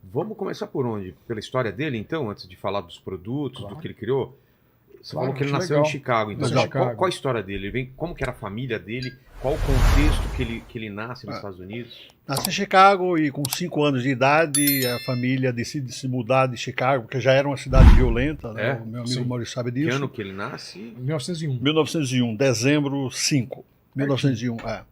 Vamos começar por onde? Pela história dele, então, antes de falar dos produtos, Claro. do que ele criou? Você Claro, falou que ele acho nasceu legal. em Chicago, então Nasceu em qual, Chicago. qual a história dele? Ele vem, como que era a família dele? Qual o contexto que ele nasce nos Estados Unidos? Nasci em Chicago e com 5 anos de idade a família decide se mudar de Chicago, porque já era uma cidade violenta, né? É? O meu amigo Sim. Maurício sabe Que disso. ano que ele nasce? Em 1901. 1901, dezembro 5, 1901, é.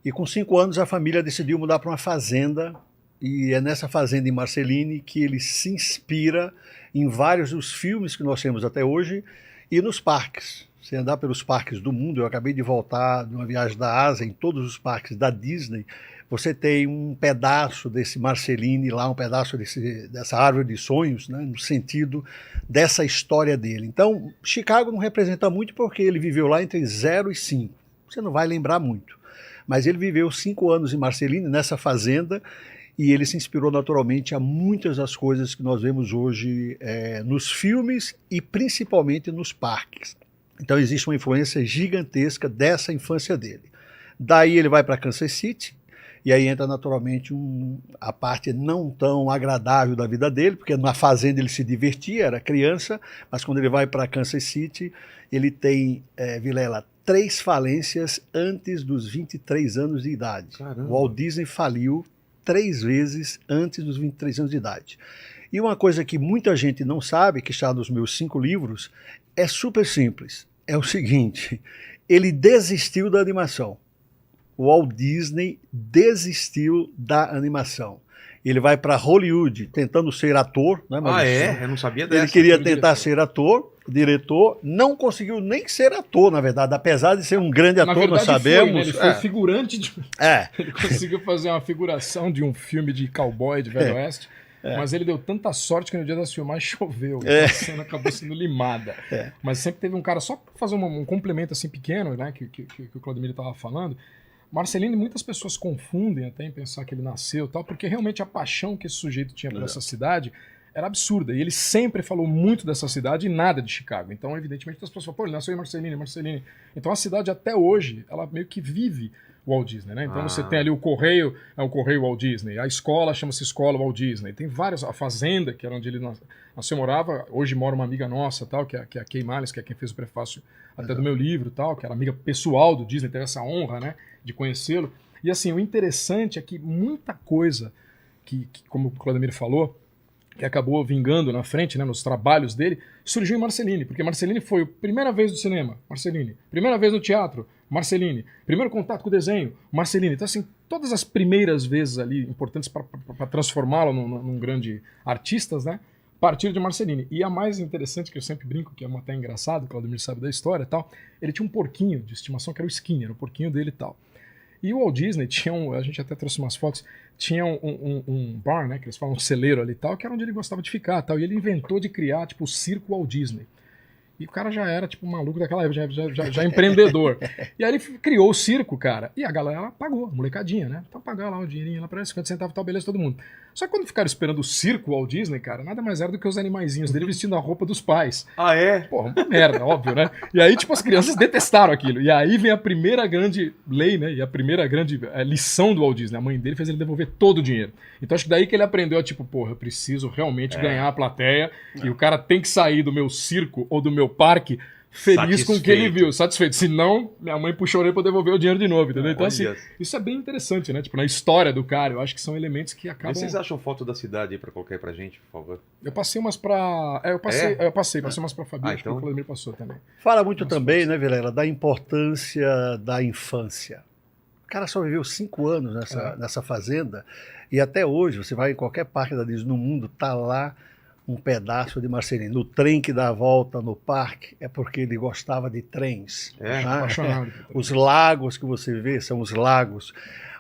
E com 5 anos a família decidiu mudar para uma fazenda, e é nessa fazenda em Marceline que ele se inspira em vários dos filmes que nós temos até hoje e nos parques. Você andar pelos parques do mundo, eu acabei de voltar de uma viagem da Ásia, em todos os parques da Disney, você tem um pedaço desse Marceline lá, um pedaço dessa árvore de sonhos, né, no sentido dessa história dele. Então, Chicago não representa muito porque ele viveu lá entre 0 e 5. Você não vai lembrar muito. Mas ele viveu 5 anos em Marceline, nessa fazenda, e ele se inspirou naturalmente a muitas das coisas que nós vemos hoje nos filmes e principalmente nos parques. Então existe uma influência gigantesca dessa infância dele. Daí ele vai para Kansas City, e aí entra naturalmente a parte não tão agradável da vida dele, porque na fazenda ele se divertia, era criança, mas quando ele vai para Kansas City, ele tem, Vilela, 3 falências antes dos 23 anos de idade. Caramba. O Walt Disney faliu 3 vezes antes dos 23 anos de idade. E uma coisa que muita gente não sabe, que está nos meus 5 livros, é super simples. É o seguinte, ele desistiu da animação. O Walt Disney desistiu da animação. Ele vai para Hollywood tentando ser ator, né, Ah, é? Eu não sabia dessa. Ele queria tentar ser ator, diretor, não conseguiu nem ser ator, na verdade, apesar de ser um grande Na ator, nós verdade, sabemos. Ele foi figurante de... É. Ele conseguiu fazer uma figuração de um filme de cowboy de Velho Oeste, mas ele deu tanta sorte que no dia das filmagens choveu. A cena acabou sendo limada. Mas sempre teve um cara, só para fazer um complemento assim pequeno, né, que o Claudemir estava falando. Marceline, muitas pessoas confundem até em pensar que ele nasceu e tal, porque realmente a paixão que esse sujeito tinha por essa cidade era absurda. E ele sempre falou muito dessa cidade e nada de Chicago. Então, evidentemente, as pessoas falam, pô, ele nasceu em Marceline, Marceline. Então, a cidade até hoje, ela meio que vive o Walt Disney, né? Então, você tem ali o Correio, é o Correio Walt Disney. A escola chama-se Escola Walt Disney. Tem várias, a fazenda, que era onde ele nasceu, morava. Hoje mora uma amiga nossa, tal, que é a Kay Miles, que é quem fez o prefácio até do meu livro, tal, que era amiga pessoal do Disney, teve essa honra, né, de conhecê-lo. E assim, o interessante é que muita coisa que como o Claudemir falou, que acabou vingando na frente, né, nos trabalhos dele, surgiu em Marceline, porque Marceline foi a primeira vez no cinema, Marceline, primeira vez no teatro, Marceline, primeiro contato com o desenho, Marceline. Então, assim, todas as primeiras vezes ali importantes para transformá-lo num grande artista, né, partiram de Marceline. E a mais interessante, que eu sempre brinco, que é até engraçado, o Claudemir sabe da história e tal, ele tinha um porquinho de estimação que era o Skinny, era o porquinho dele e tal. E o Walt Disney tinha a gente até trouxe umas fotos, tinha um bar, né, que eles falam um celeiro ali e tal, que era onde ele gostava de ficar tal, e ele inventou de criar, tipo, o circo Walt Disney. E o cara já era, tipo, maluco daquela época, já empreendedor. E aí ele criou o circo, cara, e a galera pagou, a molecadinha, né? Então pagar lá o dinheirinho lá pra 50 centavos e tal, beleza, todo mundo. Só que quando ficaram esperando o circo Walt Disney, cara, nada mais era do que os animaizinhos dele vestindo a roupa dos pais. Ah, é? Porra, uma merda, óbvio, né? E aí, tipo, as crianças detestaram aquilo. E aí vem a primeira grande lei, né? E a primeira grande lição do Walt Disney. A mãe dele fez ele devolver todo o dinheiro. Então acho que daí que ele aprendeu, tipo, porra, eu preciso realmente ganhar a plateia. E o cara tem que sair do meu circo ou do meu parque feliz com o que ele viu, satisfeito. Senão, minha mãe puxou a orelha pra devolver o dinheiro de novo, entendeu? Então, assim, isso é bem interessante, né? Tipo, na história do cara, eu acho que são elementos que acabam... Vocês acham foto da cidade aí pra colocar aí pra gente, por favor? Eu passei umas pra... eu passei umas pra Fabi, acho que o Claudemir passou também. Fala muito também, né, Vilela, da importância da infância. O cara só viveu 5 anos nessa fazenda, e até hoje, você vai em qualquer parque da Disney no mundo, tá lá um pedaço de Marceline. No trem que dá a volta no parque, é porque ele gostava de trens. Apaixonado. Os lagos que você vê são os lagos.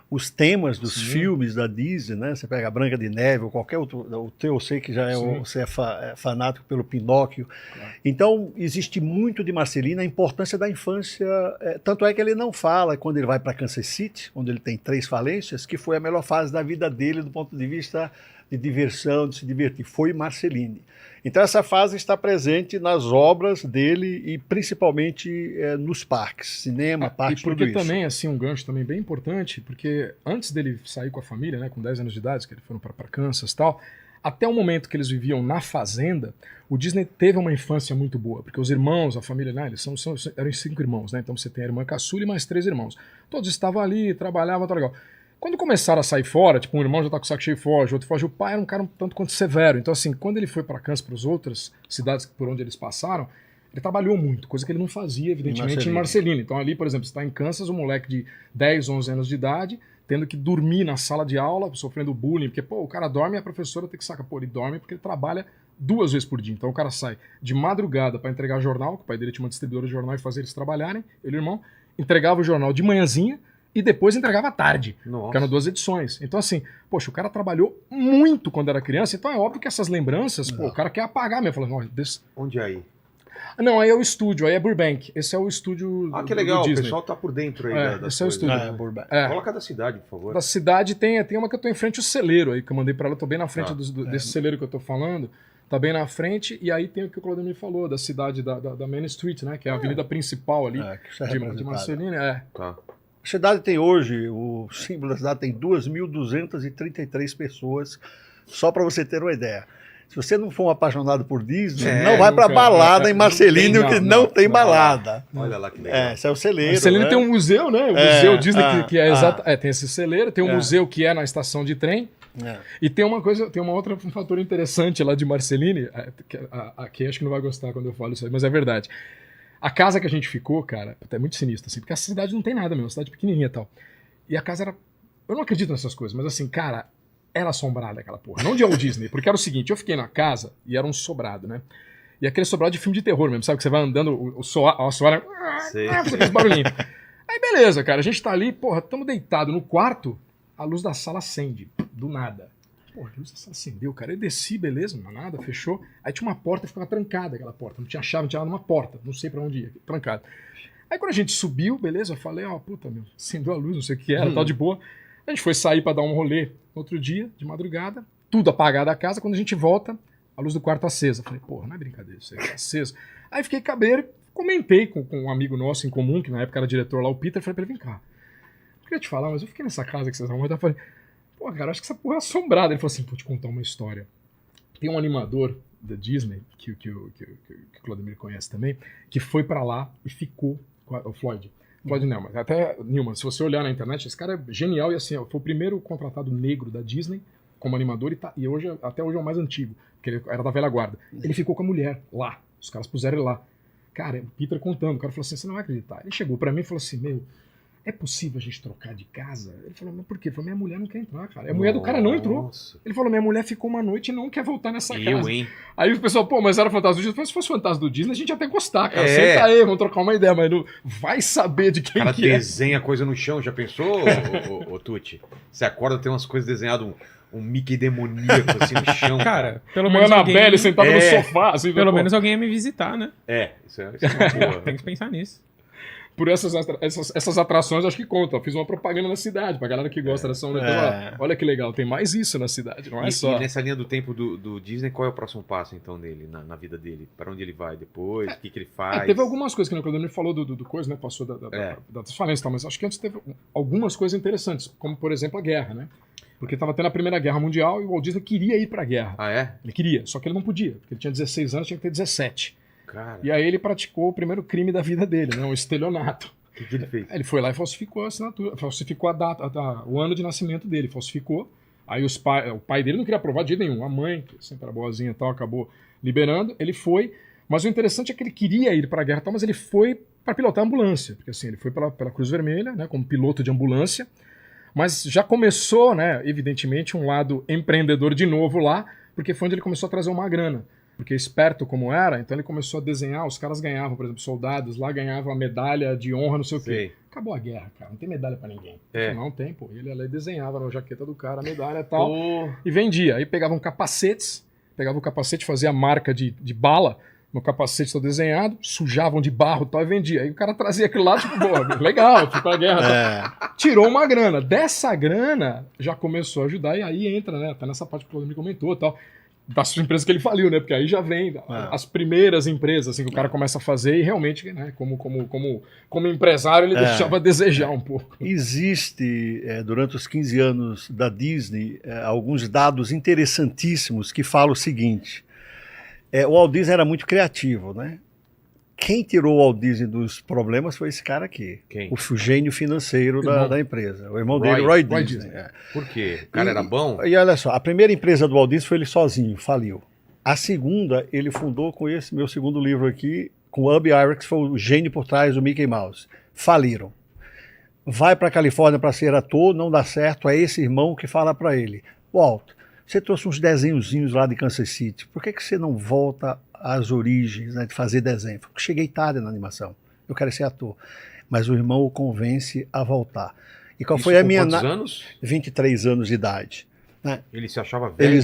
Os temas dos filmes da Disney, né? Você pega a Branca de Neve ou qualquer outro, o teu eu sei que já você é fanático pelo Pinóquio. Claro. Então, existe muito de Marceline, a importância da infância, tanto é que ele não fala quando ele vai para Kansas City, onde ele tem 3 falências, que foi a melhor fase da vida dele do ponto de vista de diversão, de se divertir, foi Marceline. Então essa fase está presente nas obras dele e principalmente nos parques, cinema, parques, tudo isso. E porque também, assim, um gancho também bem importante, porque antes dele sair com a família, né, com 10 anos de idade, que eles foram para Kansas e tal, até o momento que eles viviam na fazenda, o Disney teve uma infância muito boa, porque os irmãos, a família, né, eles eram 5 irmãos, né? Então você tem a irmã caçula e mais 3 irmãos. Todos estavam ali, trabalhavam, tá legal. Quando começaram a sair fora, tipo, um irmão já tá com o saco cheio e foge, outro foge, o pai era um cara um tanto quanto severo. Então, assim, quando ele foi para Kansas, para as outras cidades por onde eles passaram, ele trabalhou muito, coisa que ele não fazia, evidentemente, em Marcelino. Então, ali, por exemplo, você está em Kansas, um moleque de 10, 11 anos de idade, tendo que dormir na sala de aula, sofrendo bullying, porque, pô, o cara dorme e a professora tem que sacar. Pô, ele dorme porque ele trabalha 2 vezes por dia. Então, o cara sai de madrugada para entregar jornal, que o pai dele tinha uma distribuidora de jornal e fazer eles trabalharem, ele e o irmão, entregava o jornal de manhãzinha, e depois entregava à tarde, que eram 2 edições. Então, assim, poxa, o cara trabalhou muito quando era criança, então é óbvio que essas lembranças, pô, o cara quer apagar mesmo. Falando, onde é aí? Não, aí é o estúdio, aí é Burbank. Esse é o estúdio que legal, do Disney. O pessoal tá por dentro aí da esse é o estúdio. Burbank. Coloca da cidade, por favor. Da cidade tem uma que eu tô em frente ao celeiro aí, que eu mandei pra ela, eu tô bem na frente desse celeiro que eu tô falando, tá bem na frente, e aí tem o que o Claudemir falou, da cidade da Main Street, né, que é a avenida principal ali, de Marcelino, Tá. A cidade tem hoje, o símbolo da cidade tem 2.233 pessoas, só para você ter uma ideia. Se você não for um apaixonado por Disney, não vai para balada em Marcelino, que não tem balada. Olha lá que legal. Esse é o celeiro. Marcelino tem um museu, né? O museu Disney, que é exato. Tem esse celeiro, tem um museu que é na estação de trem. E tem uma coisa, tem um fator interessante lá de Marcelino, que acho que não vai gostar quando eu falo isso aí, mas é verdade. A casa que a gente ficou, cara, é muito sinistro, assim, porque a cidade não tem nada mesmo, a cidade pequenininha e tal. E a casa era... Eu não acredito nessas coisas, mas assim, cara, era assombrada aquela porra. Não de Walt Disney, porque era o seguinte, eu fiquei na casa e era um sobrado, né? E aquele sobrado de filme de terror mesmo, sabe? Que você vai andando, o soar... Você faz barulhinho. Aí beleza, cara, a gente tá ali, porra, tamo deitado no quarto, a luz da sala acende, do nada. Porra, a luz da sala acendeu, cara. Eu desci, beleza, não nada, fechou. Aí tinha uma porta, ficava trancada aquela porta. Não tinha chave, não tinha nada numa porta. Não sei pra onde ia, trancada. Aí quando a gente subiu, beleza, eu falei, puta, meu, acendeu a luz, não sei o que era, tal de boa. A gente foi sair pra dar um rolê no outro dia, de madrugada, tudo apagado a casa. Quando a gente volta, a luz do quarto acesa. Eu falei, porra, não é brincadeira isso aí, tá aceso. Aí fiquei cabreiro, comentei com um amigo nosso em comum, que na época era diretor lá, o Peter, falei pra ele, vem cá, eu queria te falar, mas eu fiquei nessa casa que vocês vão. Eu falei, pô, cara, acho que essa porra é assombrada. Ele falou assim, vou te contar uma história. Tem um animador da Disney, que o Claudemir conhece também, que foi pra lá e ficou com o Floyd. Floyd Newman. Até Newman, se você olhar na internet, esse cara é genial e assim, foi o primeiro contratado negro da Disney como animador e hoje, até hoje é o mais antigo, porque ele era da velha guarda. Ele ficou com a mulher lá, os caras puseram ele lá. Cara, o Peter contando, o cara falou assim, você não vai acreditar. Ele chegou pra mim e falou assim, meu, é possível a gente trocar de casa? Ele falou, mas por quê? Ele falou, minha mulher não quer entrar, cara. A mulher do cara não entrou. Ele falou, minha mulher ficou uma noite e não quer voltar nessa casa. Hein? Aí o pessoal, pô, mas era fantasma do Disney. Eu falei, se fosse fantasma do Disney, a gente ia até gostar, cara. Senta aí, vamos trocar uma ideia, mas não vai saber de quem que é. Desenha coisa no chão, já pensou, ô Tucci? Você acorda, tem umas coisas desenhadas, um Mickey demoníaco assim no chão. Cara, pelo menos Annabelle sentada no sofá. Assim, pelo menos alguém ia me visitar, né? Isso é uma boa. Tem que pensar nisso. Por essas atrações, acho que conta. Eu fiz uma propaganda na cidade, pra galera que gosta dessa onda. Olha que legal, tem mais isso na cidade, não é só. E nessa linha do tempo do Disney, qual é o próximo passo, então, dele, na vida dele? Para onde ele vai depois? O que ele faz? Teve algumas coisas que o Claudemir falou do coisa, né? Passou das falências e tal, mas acho que antes teve algumas coisas interessantes, como, por exemplo, a guerra, né? Porque estava tendo a Primeira Guerra Mundial e o Walt Disney queria ir pra guerra. Ele queria, só que ele não podia, porque ele tinha 16 anos, tinha que ter 17. Cara. E aí ele praticou o primeiro crime da vida dele, né? Um estelionato. O que ele fez? Ele foi lá e falsificou a assinatura, falsificou a data, o ano de nascimento dele, falsificou. Aí o pai dele não queria aprovar de jeito nenhum. A mãe, que sempre era boazinha e tal, acabou liberando. Ele foi, mas o interessante é que ele queria ir para a guerra e tal, mas ele foi para pilotar a ambulância. Porque assim, ele foi pela Cruz Vermelha, né, como piloto de ambulância. Mas já começou, né, evidentemente, um lado empreendedor de novo lá, porque foi onde ele começou a trazer uma grana. Porque esperto como era, então ele começou a desenhar, os caras ganhavam, por exemplo, soldados lá ganhavam a medalha de honra, não sei o quê. Acabou a guerra, cara, não tem medalha pra ninguém. Não tem, pô. Ele lá desenhava na jaqueta do cara a medalha e tal, e vendia. Aí pegavam capacetes, o capacete, fazia a marca de bala no capacete todo desenhado, sujavam de barro e tal, e vendia. Aí o cara trazia aquilo lá, tipo, pô, legal, ficou a guerra. Tal. Tirou uma grana. Dessa grana, já começou a ajudar, e aí entra, né, até nessa parte que o Claudemir comentou e tal. das empresas que ele faliu, né? Porque aí já vem as primeiras empresas assim, que o cara começa a fazer e realmente, né, como empresário, ele deixava a desejar um pouco. Existe, durante os 15 anos da Disney, alguns dados interessantíssimos que falam o seguinte. O Walt Disney era muito criativo, né? Quem tirou o Walt Disney dos problemas foi esse cara aqui. Quem? O gênio financeiro da empresa. O irmão dele, Roy Roy Disney. Por quê? O cara era bom? E olha só, a primeira empresa do Walt Disney foi ele sozinho, faliu. A segunda, ele fundou com esse meu segundo livro aqui, com o Ub Iwerks, foi o gênio por trás do Mickey Mouse. Faliram. Vai para a Califórnia para ser ator, não dá certo, é esse irmão que fala para ele, Walt, você trouxe uns desenhozinhos lá de Kansas City, por que você não volta às origens, né, de fazer desenho? Porque cheguei tarde na animação, eu quero ser ator. Mas o irmão o convence a voltar. E qual foi a minha... Quantos anos? 23 anos de idade. Né? Ele se achava velho?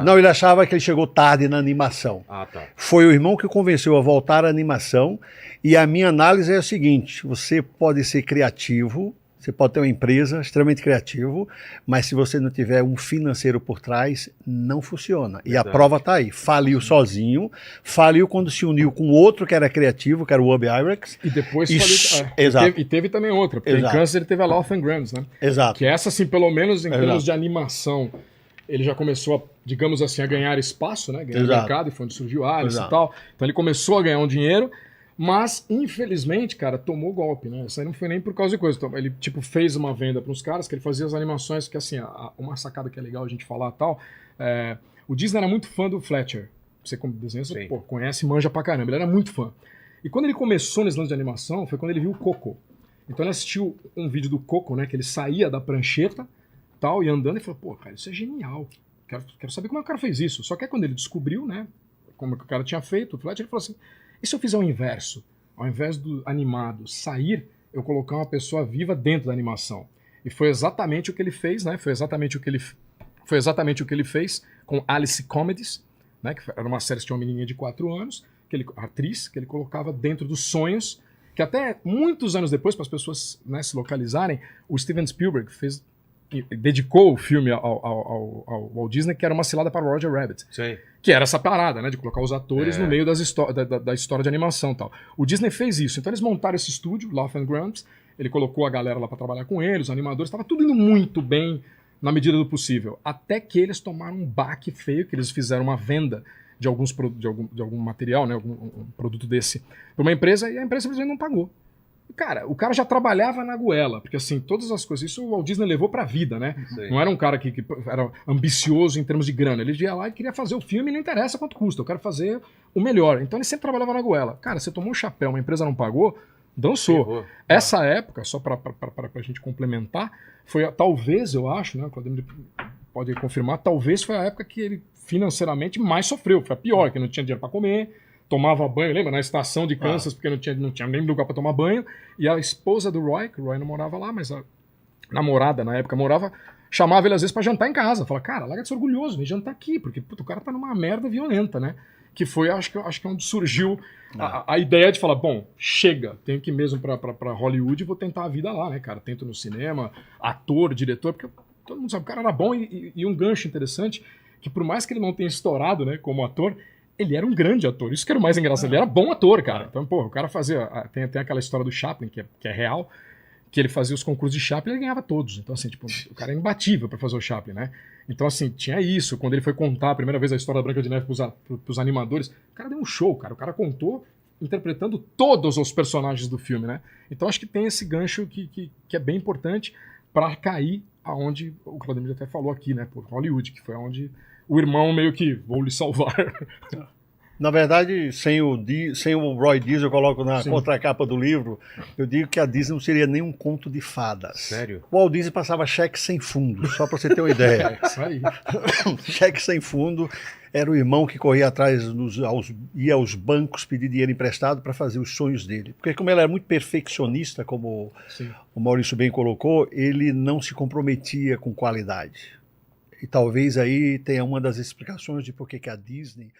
Não, ele achava que ele chegou tarde na animação. Ah, tá. Foi o irmão que o convenceu a voltar à animação. E a minha análise é a seguinte: você pode ser criativo, você pode ter uma empresa extremamente criativo, mas se você não tiver um financeiro por trás, não funciona. E a prova está aí. Faliu sozinho, faliu quando se uniu com outro que era criativo, que era o Ub Iwerks. E depois faliu. Exato. E teve também outra, porque em Kansas ele teve a Laugh and Grams, né? Exato. Que essa, assim, pelo menos em termos de animação, ele já começou a, digamos assim, a ganhar espaço, né? Ganhar mercado, e foi onde surgiu a Alice e tal. Então ele começou a ganhar um dinheiro. Mas, infelizmente, cara, tomou golpe, né? Isso aí não foi nem por causa de coisa. Então, ele, tipo, fez uma venda para uns caras que ele fazia as animações, que, assim, uma sacada que é legal a gente falar e tal. O Disney era muito fã do Fletcher. Você, como desenhista, conhece e manja pra caramba. Ele era muito fã. E quando ele começou nesse lance de animação, foi quando ele viu o Coco. Então ele assistiu um vídeo do Coco, né? Que ele saía da prancheta tal, e andando, e falou, pô, cara, isso é genial. Quero saber como é que o cara fez isso. Só que aí quando ele descobriu, né? Como é que o cara tinha feito, o Fletcher, ele falou assim, e se eu fizer o inverso? Ao invés do animado sair, eu colocar uma pessoa viva dentro da animação. E foi exatamente o que ele fez, né? Foi exatamente o que ele fez com Alice Comedies, né? Que era uma série que tinha uma menininha de 4 anos, atriz, que ele colocava dentro dos sonhos, que até muitos anos depois, para as pessoas, né, se localizarem, o Steven Spielberg dedicou o filme ao Walt Disney, que era uma cilada para Roger Rabbit. Sei. Que era essa parada, né? De colocar os atores no meio da história de animação e tal. O Disney fez isso. Então eles montaram esse estúdio, Laugh and Grumps. Ele colocou a galera lá para trabalhar com ele, os animadores. Estava tudo indo muito bem na medida do possível. Até que eles tomaram um baque feio, que eles fizeram uma venda de algum material, né? Um produto desse para uma empresa, e a empresa simplesmente não pagou. Cara, o cara já trabalhava na goela, porque assim, todas as coisas, isso o Walt Disney levou pra vida, né? Sim. Não era um cara que era ambicioso em termos de grana, ele ia lá e queria fazer o filme e não interessa quanto custa, eu quero fazer o melhor. Então ele sempre trabalhava na goela. Cara, você tomou um chapéu, uma empresa não pagou, dançou. Essa época, só pra gente complementar, foi talvez, eu acho, né, o Claudemir pode confirmar, talvez foi a época que ele financeiramente mais sofreu, foi a pior, que não tinha dinheiro pra comer, tomava banho, lembra? Na estação de Kansas, porque não tinha nem lugar para tomar banho. E a esposa do Roy, que o Roy não morava lá, mas a namorada na época morava, chamava ele às vezes para jantar em casa. Falava, cara, larga de ser orgulhoso, vem jantar aqui, porque puto, o cara tá numa merda violenta, né? Que foi, acho que onde surgiu a ideia de falar, bom, chega, tenho que ir mesmo para Hollywood e vou tentar a vida lá, né, cara? Tento no cinema, ator, diretor, porque todo mundo sabe, o cara era bom e um gancho interessante, que por mais que ele não tenha estourado, né, como ator, ele era um grande ator, isso que era o mais engraçado, ele era bom ator, cara. Então, pô, o cara fazia, tem aquela história do Chaplin, que é real, que ele fazia os concursos de Chaplin e ele ganhava todos. Então, assim, tipo, o cara era imbatível pra fazer o Chaplin, né? Então, assim, tinha isso. Quando ele foi contar a primeira vez a história da Branca de Neve pros animadores, o cara deu um show, cara. O cara contou interpretando todos os personagens do filme, né? Então, acho que tem esse gancho que é bem importante pra cair aonde o Claudemir até falou aqui, né? Por Hollywood, que foi onde o irmão meio que vou lhe salvar. Na verdade, sem o Roy Disney, eu coloco na contracapa do livro, eu digo que a Disney não seria nem um conto de fadas. Sério? O Walt Disney passava cheque sem fundo, só para você ter uma ideia. É isso aí. Cheque sem fundo, era o irmão que corria atrás, ia aos bancos pedir dinheiro emprestado para fazer os sonhos dele. Porque como ele era muito perfeccionista, como o Maurício bem colocou, ele não se comprometia com qualidade. E talvez aí tenha uma das explicações de por que a Disney...